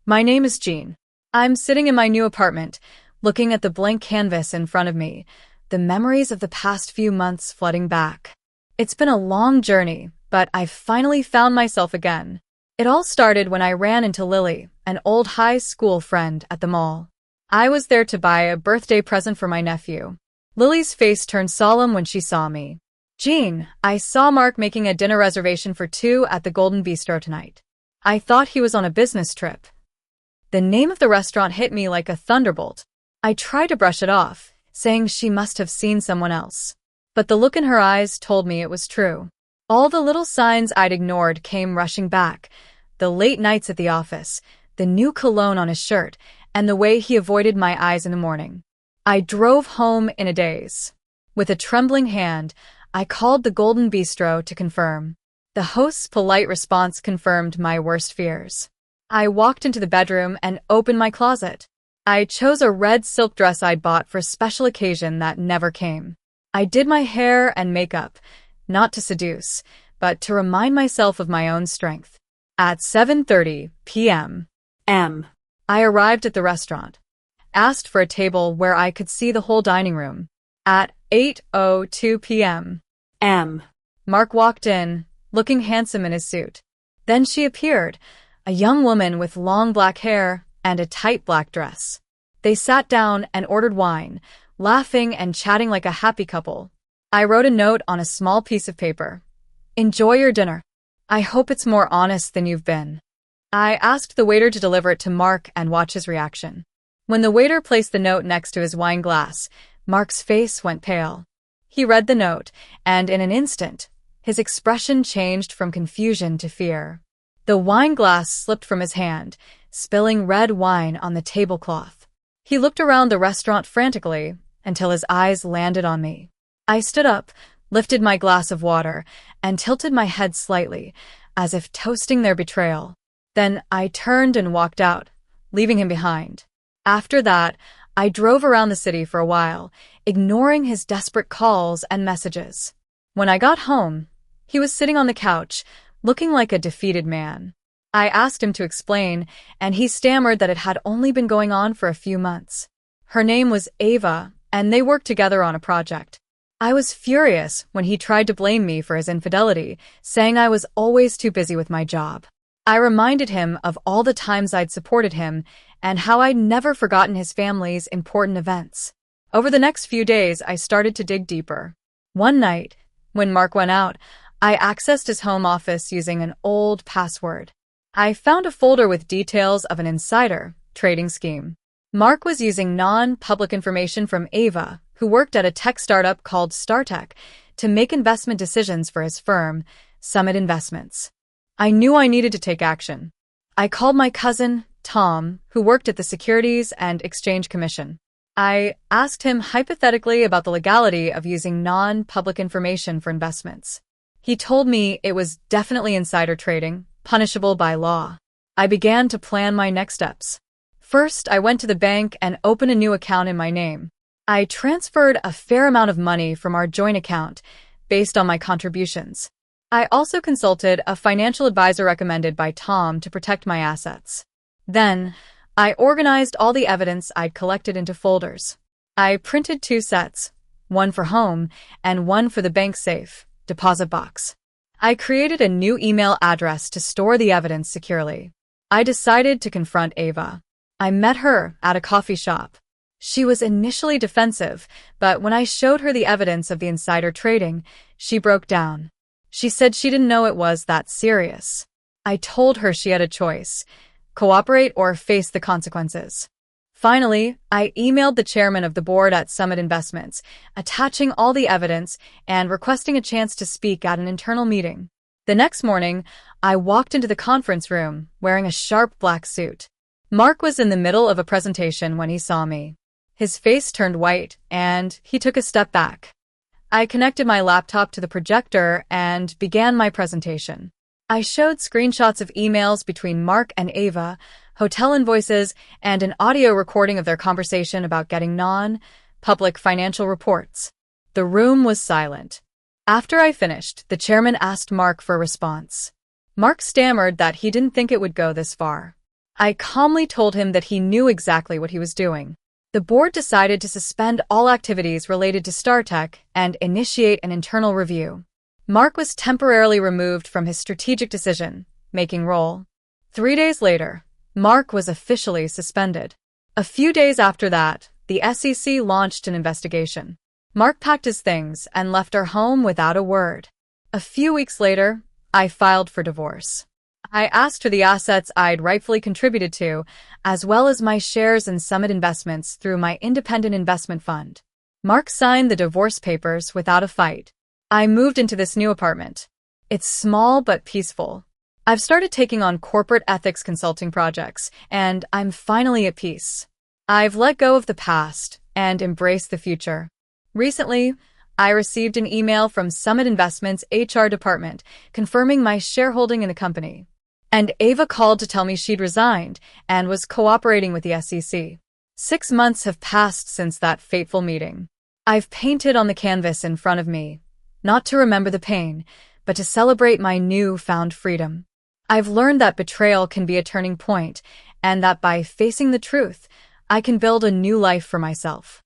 My name is Jean. I'm sitting in my new apartment, looking at the blank canvas in front of me, the memories of the past few months flooding back. It's been a long journey, but I've finally found myself again. It all started when I ran into Lily, an old high school friend, at the mall. I was there to buy a birthday present for my nephew. Lily's face turned solemn when she saw me. Jean, I saw Mark making a dinner reservation for 2 at the Golden Bistro tonight. I thought he was on a business trip. The name of the restaurant hit me like a thunderbolt. I tried to brush it off, saying she must have seen someone else. But the look in her eyes told me it was true. All the little signs I'd ignored came rushing back. The late nights at the office, the new cologne on his shirt, and the way he avoided my eyes in the morning. I drove home in a daze. With a trembling hand, I called the Golden Bistro to confirm. The host's polite response confirmed my worst fears. I walked into the bedroom and opened my closet. I chose a red silk dress I'd bought for a special occasion that never came. I did my hair and makeup, not to seduce, but to remind myself of my own strength. At 7:30 p.m. I arrived at the restaurant, asked for a table where I could see the whole dining room. At 8:02 p.m. Mark walked in, looking handsome in his suit. Then she appeared, a young woman with long black hair and a tight black dress. They sat down and ordered wine, laughing and chatting like a happy couple. I wrote a note on a small piece of paper. Enjoy your dinner. I hope it's more honest than you've been. I asked the waiter to deliver it to Mark and watch his reaction. When the waiter placed the note next to his wine glass, Mark's face went pale. He read the note, and in an instant, his expression changed from confusion to fear. The wine glass slipped from his hand, spilling red wine on the tablecloth. He looked around the restaurant frantically until his eyes landed on me. I stood up, lifted my glass of water, and tilted my head slightly, as if toasting their betrayal. Then I turned and walked out, leaving him behind. After that, I drove around the city for a while, ignoring his desperate calls and messages. When I got home, he was sitting on the couch, looking like a defeated man. I asked him to explain, and he stammered that it had only been going on for a few months. Her name was Ava, and they worked together on a project. I was furious when he tried to blame me for his infidelity, saying I was always too busy with my job. I reminded him of all the times I'd supported him and how I'd never forgotten his family's important events. Over the next few days, I started to dig deeper. One night, when Mark went out, I accessed his home office using an old password. I found a folder with details of an insider trading scheme. Mark was using non-public information from Ava, who worked at a tech startup called StarTech, to make investment decisions for his firm, Summit Investments. I knew I needed to take action. I called my cousin, Tom, who worked at the Securities and Exchange Commission. I asked him hypothetically about the legality of using non-public information for investments. He told me it was definitely insider trading, punishable by law. I began to plan my next steps. First, I went to the bank and opened a new account in my name. I transferred a fair amount of money from our joint account based on my contributions. I also consulted a financial advisor recommended by Tom to protect my assets. Then, I organized all the evidence I'd collected into folders. I printed 2 sets, one for home and one for the bank safe deposit box. I created a new email address to store the evidence securely. I decided to confront Ava. I met her at a coffee shop. She was initially defensive, but when I showed her the evidence of the insider trading, she broke down. She said she didn't know it was that serious. I told her she had a choice: cooperate or face the consequences. Finally, I emailed the chairman of the board at Summit Investments, attaching all the evidence and requesting a chance to speak at an internal meeting. The next morning, I walked into the conference room wearing a sharp black suit. Mark was in the middle of a presentation when he saw me. His face turned white, and he took a step back. I connected my laptop to the projector and began my presentation. I showed screenshots of emails between Mark and Ava, hotel invoices, and an audio recording of their conversation about getting non-public financial reports. The room was silent. After I finished, the chairman asked Mark for a response. Mark stammered that he didn't think it would go this far. I calmly told him that he knew exactly what he was doing. The board decided to suspend all activities related to StarTech and initiate an internal review. Mark was temporarily removed from his strategic decision-making role. 3 days later, Mark was officially suspended. A few days after that, the SEC launched an investigation. Mark packed his things and left our home without a word. A few weeks later, I filed for divorce. I asked for the assets I'd rightfully contributed to, as well as my shares in Summit Investments through my independent investment fund. Mark signed the divorce papers without a fight. I moved into this new apartment. It's small but peaceful. I've started taking on corporate ethics consulting projects, and I'm finally at peace. I've let go of the past and embraced the future. Recently, I received an email from Summit Investments' HR department confirming my shareholding in the company. And Ava called to tell me she'd resigned and was cooperating with the SEC. 6 months have passed since that fateful meeting. I've painted on the canvas in front of me, not to remember the pain, but to celebrate my new-found freedom. I've learned that betrayal can be a turning point, and that by facing the truth, I can build a new life for myself.